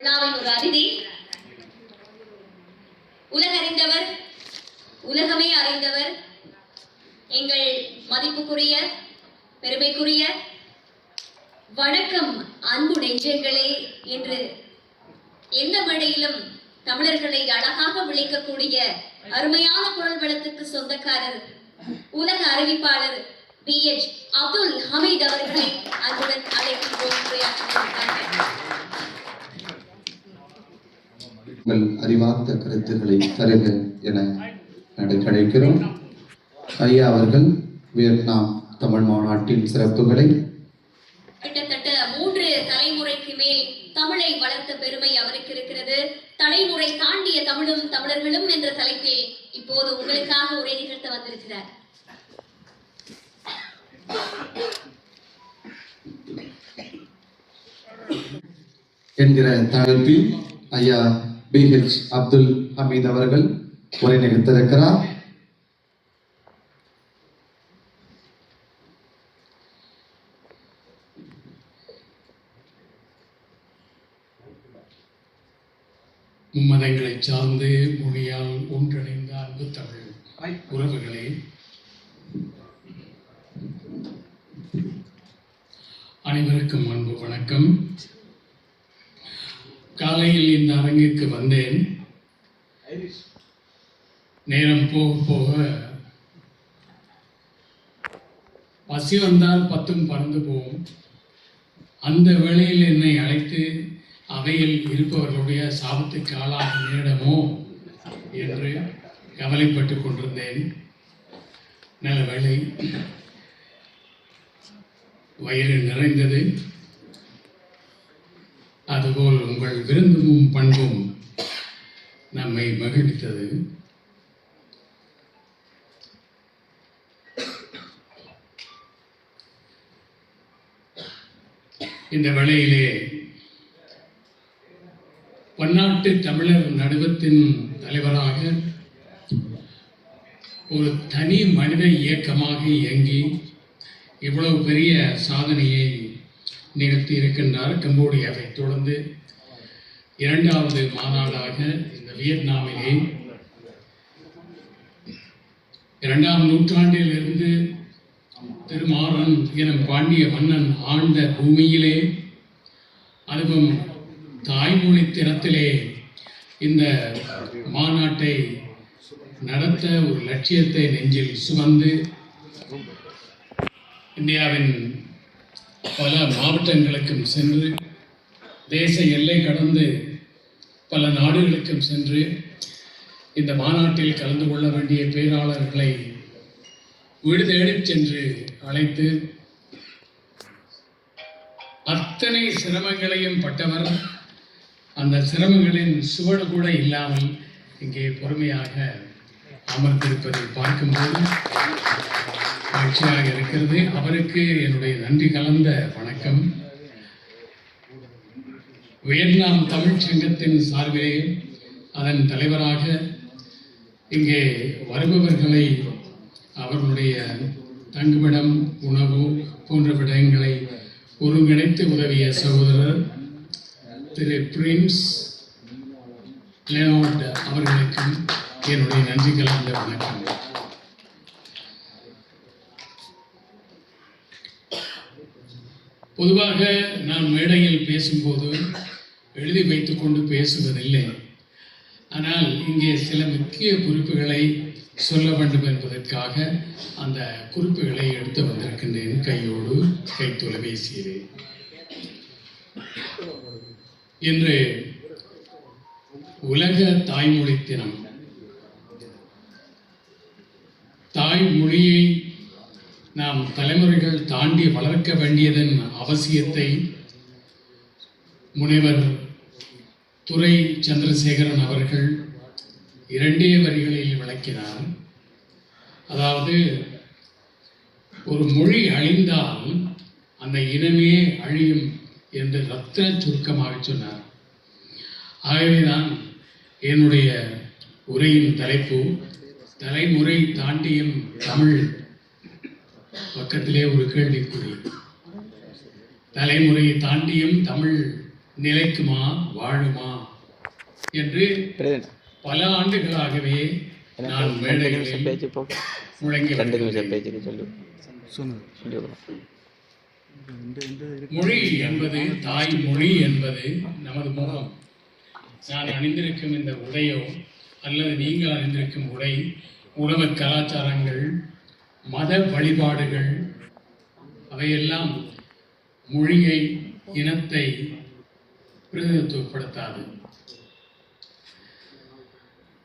விழாவின் ஒரு அதிதி, உலகறிந்தவர், உலகமே அறிந்தவர், எங்கள் மதிப்புக்குரிய பெருமைக்குரிய வணக்கம் அன்பு நெஞ்சங்களே என்று எந்த மேடையிலும் தமிழர்களை அழகாக விளைக்கக்கூடிய அருமையான குரல் வளத்துக்கு சொந்தக்காரர் உலக அறிவிப்பாளர் BH அப்துல் ஹமீத் அவர்களை அன்புடன் அழைக்கின்றோம். உங்கள் அறிவார்ந்த கருத்துக்களை தருக என அழைக்கிறோம். ஐயா அவர்கள் வியட்நாம் தமிழ் மாநாட்டின் சிறப்புகளை கிட்டத்தட்ட 3 தலைமுறைக்கு மேல் தமிழை வளர்த்த பெருமை அவருக்கு இருக்கிறது. தலைமுறை தாண்டிய தமிழும் தமிழர்களும் என்ற தலைப்பில் இப்போது உங்களுக்காக உரை நிகழ்த்த வந்திருக்கிறார். என்கிற தலைப்பில் ஐயா BH அப்துல் ஹமீத் அவர்கள் உரை நிகழ்த்திருக்கிறார். மும்மதங்களை சார்ந்து மொழியால் ஒன்றிணைந்த அன்பு தமிழ் உறவுகளே, அனைவருக்கும் அன்பு வணக்கம். காலையில் இந்த அரங்கிற்கு வந்தேன். நேரம் போக போக பசி வந்தால் 10 பறந்து போகும். அந்த வேளையில் என்னை அழைத்து அவையில் இருப்பவர்களுடைய சாபத்துக்கு ஆளாக நேரிடமோ என்று கவலைப்பட்டு கொண்டிருந்தேன். நல்ல வேளை வயிறு நிறைந்தது. அதுபோல் உங்கள் விருந்தும் பண்பும் நம்மை மகிழ்வித்தது. இந்த வேளையிலே பன்னாட்டு தமிழர் நடுவத்தின் தலைவராக ஒரு தனி மனித இயக்கமாக இயங்கி இவ்வளவு பெரிய சாதனையை நிகழ்த்தி இருக்கின்றார். கம்போடியாவை தொடர்ந்து 2வது மாநாடாக இந்த வியட்நாமிலே 2ஆம் நூற்றாண்டிலிருந்து திருமாறன் எனும் பாண்டிய மன்னன் ஆண்ட பூமியிலே, அதுவும் தாய்மொழி திறத்திலே இந்த மாநாட்டை நடத்த ஒரு லட்சியத்தை நெஞ்சில் சுமந்து இந்தியாவின் பல மாவட்டங்களுக்கும் சென்று, தேச எல்லை கடந்து பல நாடுகளுக்கும் சென்று இந்த மாநாட்டில் கலந்து கொள்ள வேண்டிய பேராளர்களை வீடு தேடிச் சென்று அழைத்து அத்தனை சிரமங்களையும் பட்டவர். அந்த சிரமங்களின் சுவடு கூட இல்லாமல் இங்கே பொறுமையாக அமர்ந்திருப்பதை பார்க்கும்போது மகிழ்ச்சியாக இருக்கிறது. அவருக்கு என்னுடைய நன்றி கலந்த வணக்கம். வியட்நாம் தமிழ்ச் சங்கத்தின் சார்பிலே அதன் தலைவராக இங்கே வருபவர்களை அவர்களுடைய தங்குமிடம், உணவு போன்ற விடயங்களை ஒருங்கிணைத்து உதவிய சகோதரர் திரு பிரின்ஸ் லியோனார்ட் அவர்களுக்கும் என்னுடைய நன்றி கலந்த வணக்கம். பொதுவாக நான் மேடையில் பேசும்போது எழுதி வைத்துக் கொண்டு பேசுவதில்லை. ஆனால் இங்கே சில முக்கிய குறிப்புகளை சொல்ல வேண்டும் என்பதற்காக அந்த குறிப்புகளை எடுத்து வந்திருக்கின்றேன். கையோடு கைத்தொலைபேசியிலே இன்று உலக தாய்மொழி தினம். தாய்மொழியை நாம் தலைமுறைகள் தாண்டி வளர்க்க வேண்டியதன் அவசியத்தை முனைவர் துரை சந்திரசேகரன் அவர்கள் 2 வரிகளில் விளக்கினார். அதாவது, ஒரு மொழி அழிந்தால் அந்த இனமே அழியும் என்று ரத்தின சுருக்கமாக சொன்னார். ஆகவேதான் என்னுடைய உரையின் தலைப்பு தலைமுறை தாண்டியும் தமிழ். பக்கத்திலே ஒரு கேள்விக்குறி. தலைமுறை தாண்டியும் தமிழ் நிலைக்குமா வாழுமா என்று பல ஆண்டுகளாகவே நான் மேடைகளில் முழங்கி வருகிறேன். மொழி என்பது தாய் மொழி என்பது நமது முகம். நான் அணிந்திருக்கும் இந்த உடையோ அல்லது நீங்கள் அணிந்திருக்கும் உடை, உணவு கலாச்சாரங்கள், மத வழிபாடுகள் அவையெல்லாம் மொழியை, இனத்தை பிரதிநிதித்துவப்படுத்தாது.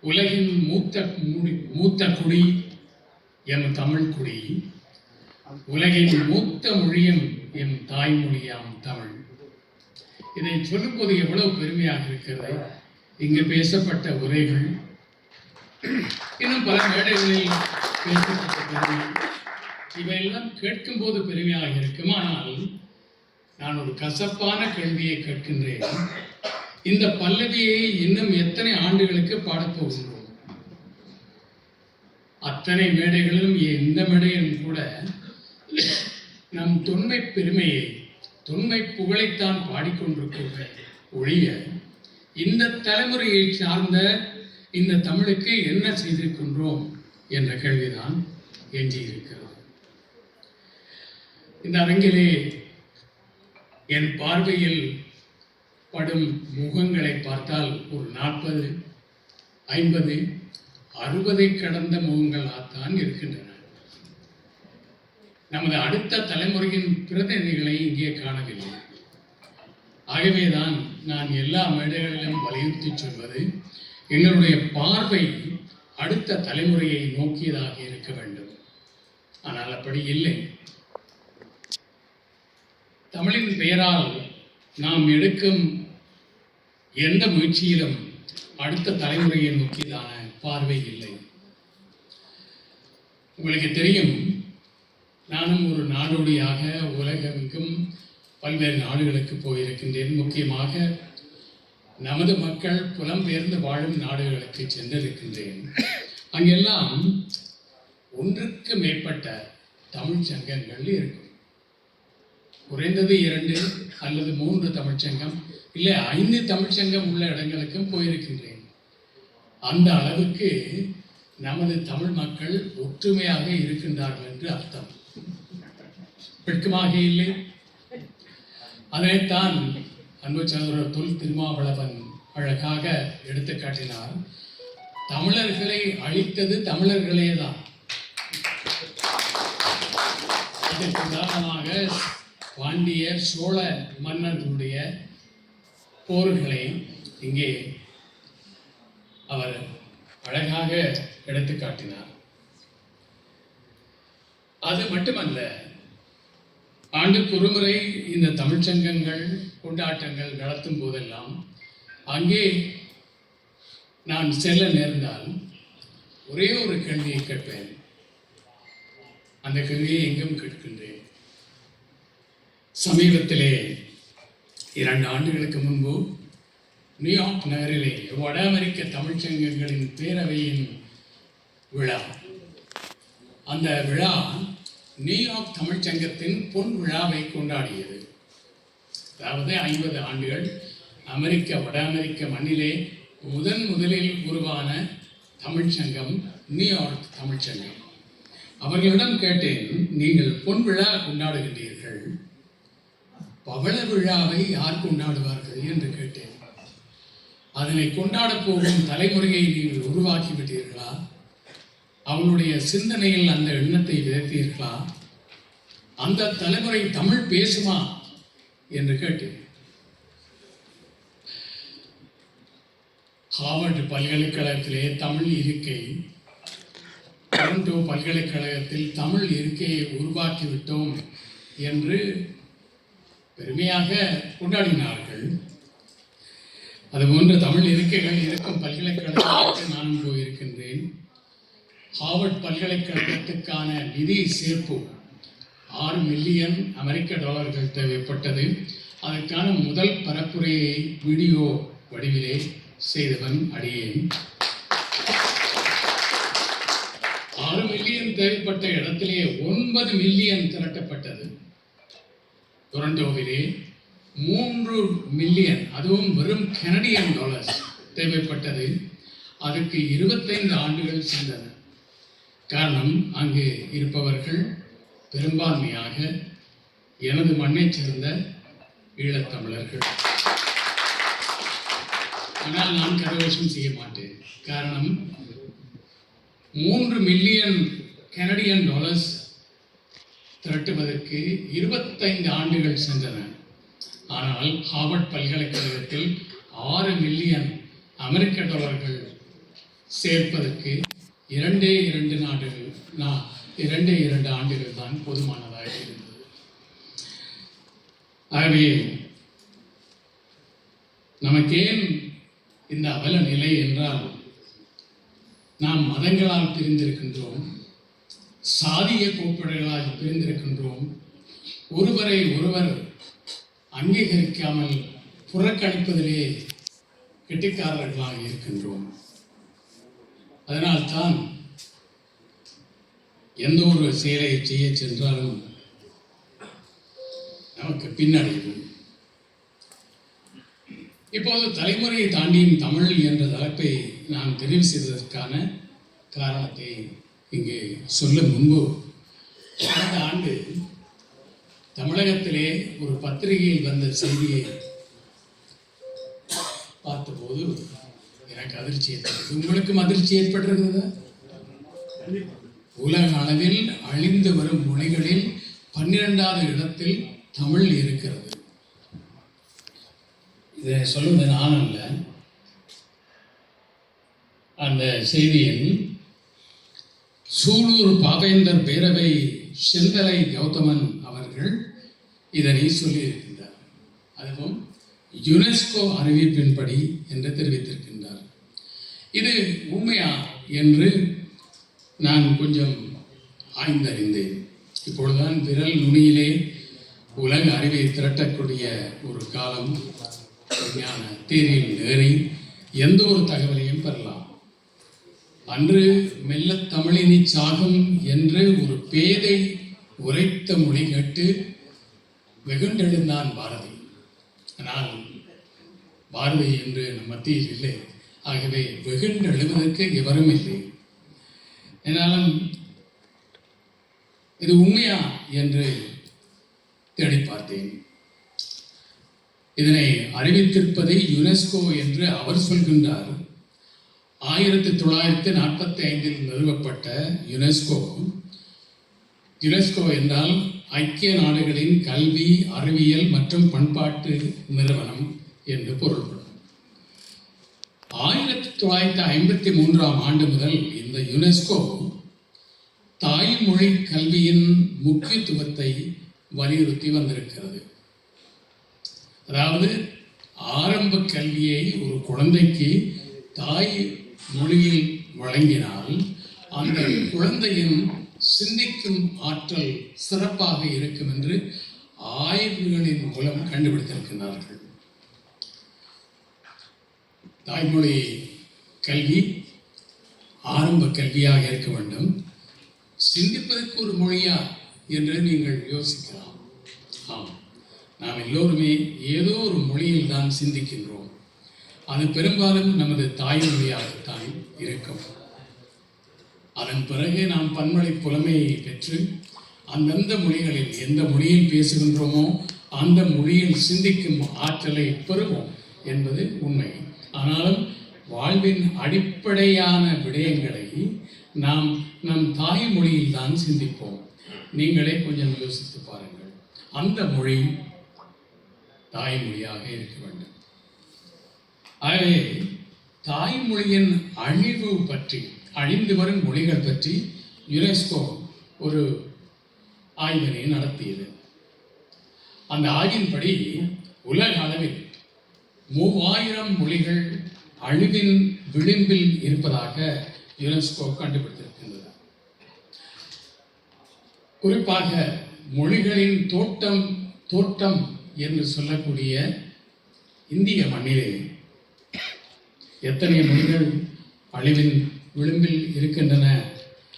உலகின் மூத்த குடி எம் தமிழ் குடி, உலகின் மூத்த மொழியும் எம் தாய்மொழியாம் தமிழ். இதை சொல்லும்போது எவ்வளவு பெருமையாக இருக்கிறது. இங்கு பேசப்பட்ட உரைகள், இன்னும் பல மேடைகளில் பேசப்பட்ட பெருமை, இவையெல்லாம் கேட்கும் போது பெருமையாக இருக்கும். ஆனால் நான் ஒரு கசப்பான கேள்வியை கேட்கின்றேன். இந்த பல்லவியை இன்னும் எத்தனை ஆண்டுகளுக்கு பாடப்போகின்றோம்? அத்தனை மேடைகளிலும், இந்த மேடையிலும் கூட நம் தொன்மை பெருமையை, தொன்மை புகழைத்தான் பாடிக்கொண்டிருக்கின்ற ஒழிய இந்த தலைமுறையை சார்ந்த இந்த தமிழுக்கு என்ன செய்திருக்கின்றோம் என்ற கேள்விதான் எஞ்சியிருக்கிறது. இந்த அரங்கிலே என் பார்வையில் படும் முகங்களை பார்த்தால் ஒரு 40, 50, 60 கடந்த முகங்களாகத்தான் இருக்கின்றன. நமது அடுத்த தலைமுறையின் பிரதிநிதிகளை இங்கே காணவில்லை. ஆகவேதான் நான் எல்லா மேடைகளிலும் வலியுறுத்தி சொல்வது, எங்களுடைய பார்வை அடுத்த தலைமுறையை நோக்கியதாக இருக்க வேண்டும். ஆனால் அப்படி இல்லை. தமிழின் பெயரால் நாம் எடுக்கும் எந்த முயற்சியிலும் அடுத்த தலைமுறையை நோக்கியதான பார்வை இல்லை. உங்களுக்கு தெரியும், நானும் ஒரு நாடோடியாக உலகெங்கும் பல்வேறு நாடுகளுக்கு போயிருக்கின்றேன். முக்கியமாக நமது மக்கள் புலம்பெயர்ந்து வாழும் நாடுகளுக்கு சென்றிருக்கின்றேன். அங்கெல்லாம் ஒன்றுக்கு மேற்பட்ட தமிழ் சங்கங்கள் இருக்கும். குறைந்தது 2 அல்லது 3 தமிழ்ச்சங்கம், இல்லை 5 தமிழ்ச்சங்கம் உள்ள இடங்களுக்கும் போயிருக்கின்றேன். அந்த அளவுக்கு நமது தமிழ் மக்கள் ஒற்றுமையாக இருக்கின்றார்கள் என்று அர்த்தம். வெட்கமாக இல்லை. அதனைத்தான் அன்பு சகோதரர் தொல் திருமாவளவன் அழகாக எடுத்து காட்டினார். தமிழர்களை அழித்தது தமிழர்களே தான். இதற்கு உதாரணமாக பாண்டிய சோழ மன்னர்களுடைய போர்களை இங்கே அவர் அழகாக எடுத்து காட்டினார். அது மட்டுமல்ல, ஆண்டுக்கு ஒருமுறை இந்த தமிழ்ச்சங்கங்கள் கொண்டாட்டங்கள் நடத்தும் போதெல்லாம் அங்கே நான் செல்ல நேர்ந்தால் ஒரே ஒரு கேள்வியை கேட்பேன். அந்த கேள்வியை எங்கும் கேட்கின்றேன். சமீபத்திலே 2 ஆண்டுகளுக்கு முன்பு நியூயார்க் நகரிலே வட அமெரிக்க தமிழ்ச்சங்கங்களின் பேரவையின் விழா. அந்த விழா நியூயார்க் தமிழ்ச்சங்கத்தின் பொன் விழாவை கொண்டாடியது. அதாவது 50 ஆண்டுகள் வட அமெரிக்க மண்ணிலே முதலில் உருவான தமிழ்ச்சங்கம் நியூயார்க் தமிழ்ச்சங்கம். அவர்களிடம் கேட்டேன், நீங்கள் பொன் விழா கொண்டாடுகின்றீர்கள், பவள விழாவை யார் கொண்டாடுவார்கள் என்று கேட்டேன். அதனை கொண்டாடப் போகும் தலைமுறையை நீங்கள் உருவாக்கி விட்டீர்களா? அவனுடைய சிந்தனையில் அந்த எண்ணத்தை விதைத்தீர்களா? அந்த தலைமுறை தமிழ் பேசுமா என்று கேட்டேன். ஹார்வர்டு பல்கலைக்கழகத்திலே தமிழ் இருக்கை, டொரண்டோ பல்கலைக்கழகத்தில் தமிழ் இருக்கையை உருவாக்கிவிட்டோம் என்று பெருமையாக கொண்டாடினார்கள். அதுபோன்ற தமிழ் இருக்கைகள் இருக்கும் பல்கலைக்கழகத்திற்கு நானும் போயிருக்கின்றேன். ஹார்வர்ட் பல்கலைக்கழகத்துக்கான நிதி சேர்ப்பு $6 மில்லியன் அமெரிக்க தேவைப்பட்டது. அதற்கான முதல் பரப்புரையை வீடியோ வடிவிலே செய்தவன் அடியேன். 6 மில்லியன் தேவைப்பட்ட இடத்திலே 9 மில்லியன் திரட்டப்பட்டது. டொரண்டோவிலே 3 மில்லியன், அதுவும் வெறும் கனடியன் டாலர்ஸ் தேவைப்பட்டது. அதுக்கு 25 ஆண்டுகள் சென்றன. காரணம், அங்கு இருப்பவர்கள் பெரும்பான்மையாக எனது மண்ணைச் சேர்ந்த ஈழத்தமிழர்கள். ஆனால் நான் கரகோஷம் செய்ய மாட்டேன். காரணம், 3 மில்லியன் கனடியன் டாலர்ஸ் திரட்டுவதற்கு 25 ஆண்டுகள் சென்றன. ஆனால் ஹார்வர்ட் பல்கலைக்கழகத்தில் 6 மில்லியன் அமெரிக்க டாலர்கள் சேர்ப்பதற்கு 2 ஆண்டுகள் தான் போதுமானதாக இருந்தது. ஆகவே நமக்கேன் இந்த அவல நிலை என்றால், நாம் மதங்களால் பிரிந்திருக்கின்றோம், சாதிய கோட்பாடுகளால் பிரிந்திருக்கின்றோம், ஒருவரை ஒருவர் அங்கீகரிக்காமல் புறக்கணிப்பதிலே கெட்டிக்காரர்களாக இருக்கின்றோம். அதனால்தான் எந்த ஒரு செயலை செய்ய சென்றாலும் நமக்கு பின்னடைவு. இப்போது தலைமுறையை தாண்டியும் தமிழ் என்ற தலைப்பை நான் தெரிவு செய்ததற்கான காரணத்தை இங்கே சொல்ல முன்பு, கடந்த ஆண்டு தமிழகத்திலே ஒரு பத்திரிகையில் வந்த செய்தியை பார்த்தபோது எனக்கு அதிர்ச்சி ஏற்பட்டது. உங்களுக்கும் அதிர்ச்சி ஏற்பட்டிருந்ததா? உலக அளவில் அழிந்து வரும் மொழிகளில் 12வது இடத்தில் தமிழ் இருக்கிறது. இதை சொல்வது நான் அல்ல. அந்த செய்தியில் சூலூர் பாவேந்தர் பேரவை செந்தலை கௌதமன் அவர்கள் இதனை சொல்லியிருக்கின்றார். அதுவும் யுனெஸ்கோ அறிவிப்பின்படி என்று தெரிவித்திருக்கின்றார். இது உண்மையா என்று நான் கொஞ்சம் ஆய்ந்தறிந்தேன். இப்பொழுதுதான் விரல் நுனியிலே உலக அறிவை திரட்டக்கூடிய ஒரு காலம். விஞ்ஞான தேரில் ஏறி எந்த ஒரு தகவலையும் பெறலாம். அன்று மெல்ல தமிழினி சாகும் என்று ஒரு பேதை உரைத்த மொழி கேட்டு வெகுண்டெழுந்தான் பாரதி. ஆனால் பாரதி என்று நம் மத்தியில் இல்லை. ஆகவே வெகுண்டெழுவதற்கு எவரும் இல்லை. என்னாலும் இது உண்மையா என்று தேடி பார்த்தேன். இதனை அறிவித்திருப்பதை யுனெஸ்கோ என்று அவர் சொல்கின்றார். 1945 நிறுவப்பட்ட யுனெஸ்கோ என்றால் ஐக்கிய நாடுகளின் கல்வி, அறிவியல் மற்றும் பண்பாட்டு நிறுவனம் என்று பொருள்படும். 1953ஆம் ஆண்டு முதல் இந்த யுனெஸ்கோ தாய்மொழி கல்வியின் முக்கியத்துவத்தை வலியுறுத்தி வந்திருக்கிறது. அதாவது ஆரம்ப கல்வியை ஒரு குழந்தைக்கு தாய் மொழியில் வழங்கினால் அந்த குழந்தையின் சிந்திக்கும் ஆற்றல் சிறப்பாக இருக்கும் என்று ஆய்வுகளின் மூலம் கண்டுபிடித்திருக்கிறார்கள். தாய்மொழி கல்வி ஆரம்ப கல்வியாக இருக்க வேண்டும். சிந்திப்பதற்கு ஒரு மொழியா என்று நீங்கள் யோசிக்கலாம். ஆம், நாம் எல்லோருமே ஏதோ ஒரு மொழியில் தான் சிந்திக்கின்றோம். அது பெரும்பாலும் நமது தாய்மொழியாகத்தான் இருக்கும். அதன் பிறகு நாம் பன்மொழி புலமையை பெற்று அந்தந்த மொழிகளில் எந்த மொழியில் பேசுகின்றோமோ அந்த மொழியில் சிந்திக்கும் ஆற்றலை பெறுவோம் என்பது உண்மை. ஆனாலும் வாழ்வின் அடிப்படையான விடயங்களை நாம் நம் தாய்மொழியில் தான் சிந்திப்போம். நீங்களே கொஞ்சம் யோசித்து பாருங்கள். அந்த மொழி தாய்மொழியாக இருக்க வேண்டும். ஆகவே தாய்மொழியின் அழிவு பற்றி, அழிந்து வரும் மொழிகள் பற்றி யுனெஸ்கோ ஒரு ஆய்வினை நடத்தியது. அந்த ஆய்வின்படி உலக அளவில் 3000 மொழிகள் அழிவின் விளிம்பில் இருப்பதாக யுனெஸ்கோ கண்டுபிடித்திருக்கின்றது. குறிப்பாக மொழிகளின் தோட்டம் என்று சொல்லக்கூடிய இந்திய மண்ணிலே எத்தனை மொழிகள் அழிவின் விளிம்பில் இருக்கின்றன?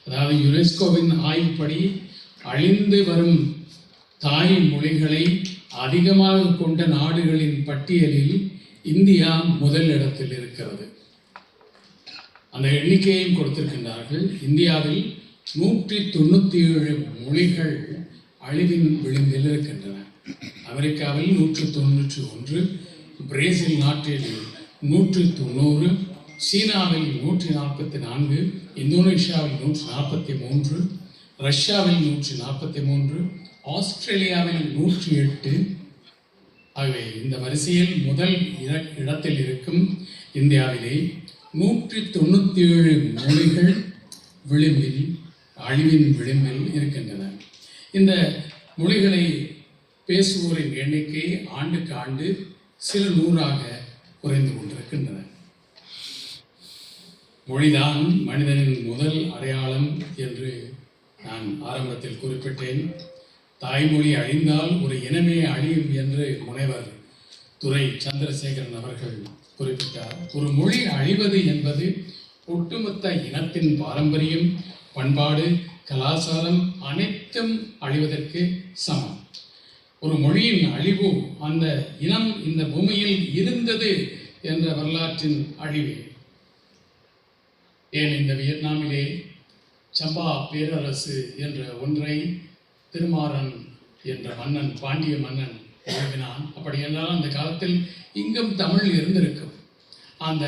அதாவது யுனெஸ்கோவின் ஆய்வுப்படி அழிந்து வரும் தாய் மொழிகளை அதிகமாக கொண்ட நாடுகளின் பட்டியலில் இந்தியா முதல் இடத்தில் இருக்கிறது. அந்த எண்ணிக்கையும் கொடுத்திருக்கின்றார்கள். இந்தியாவில் 197 மொழிகள் அழிவின் விளிம்பில் இருக்கின்றன. அமெரிக்காவில் 191, பிரேசில் நாட்டில் 190, சீனாவில் 144, இந்தோனேஷியாவில் 143, ரஷ்யாவில் 143, ஆஸ்திரேலியாவில் 108. ஆகவே இந்த வரிசையில் முதல் இடத்தில் இருக்கும் இந்தியாவிலே 197 மொழிகள் விளிம்பில், அழிவின் விளிம்பில் இருக்கின்றன. இந்த மொழிகளை பேசுவோரின் எண்ணிக்கை ஆண்டுக்கு ஆண்டு சில நூறாக குறைந்து கொண்டிருக்கின்றன. மொழிதான் மனிதனின் முதல் அடையாளம் என்று நான் ஆரம்பத்தில் குறிப்பிட்டேன். தாய்மொழி அழிந்தால் ஒரு இனமே அழியும் என்று முனைவர் துரை சந்திரசேகரன் அவர்கள் குறிப்பிட்டார். ஒரு மொழி அழிவது என்பது ஒட்டுமொத்த இனத்தின் பாரம்பரியம், பண்பாடு, கலாச்சாரம் அனைத்தும் அழிவதற்கு சமம். ஒரு மொழியின் அழிவு அந்த இனம் இந்த பூமியில் இருந்தது என்ற வரலாற்றின் அழிவு. ஏன் இந்த வியட்நாமிலே சம்பா பேரரசு என்ற ஒன்றை திருமாறன் என்ற மன்னன், பாண்டிய மன்னன் எழுதினான். அப்படி என்றால் அந்த காலத்தில் இங்கும் தமிழ் இருந்திருக்கும். அந்த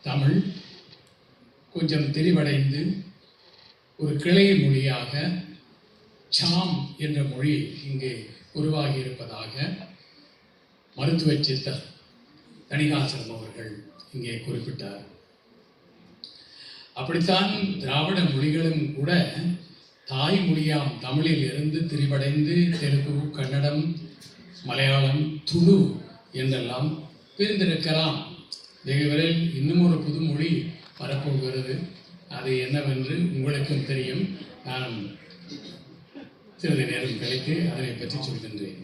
தமிழ் கொஞ்சம் திரிவடைந்து ஒரு கிளை மொழியாக சாம் என்ற மொழி இங்கே உருவாகி இருப்பதாக மருத்துவ சித்தர் தணிகாசலம் அவர்கள் இங்கே குறிப்பிட்டார். அப்படித்தான் திராவிட மொழிகளும் கூட தாய்மொழியாம் தமிழில் இருந்து திரிவடைந்து தெலுங்கு, கன்னடம், மலையாளம், துளு என்றெல்லாம் பிரிந்திருக்கலாம். வெகு விரைவில் இன்னும் ஒரு புது மொழி வரப்போகிறது. அது என்னவென்று உங்களுக்கும் தெரியும். நான் சிறிது நேரம் கழித்து அதனை பற்றி சொல்கின்றேன்.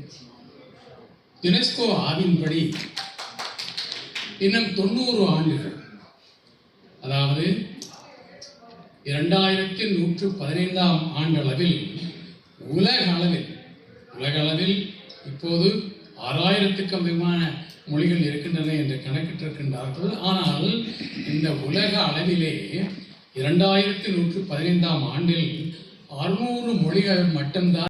யுனெஸ்கோ ஆவின்படி இன்னும் 90 ஆண்டுகள், அதாவது 2115ஆம் ஆண்டளவில் உலக அளவில் இப்போது 6000க்கும் அதிகமான மொழிகள் இருக்கின்றன என்று கணக்கிட்டிருக்கின்றார்கள். ஆனால் இந்த உலக அளவிலே 2115ஆம் ஆண்டில் 600 மொழிகள் மட்டும்தான்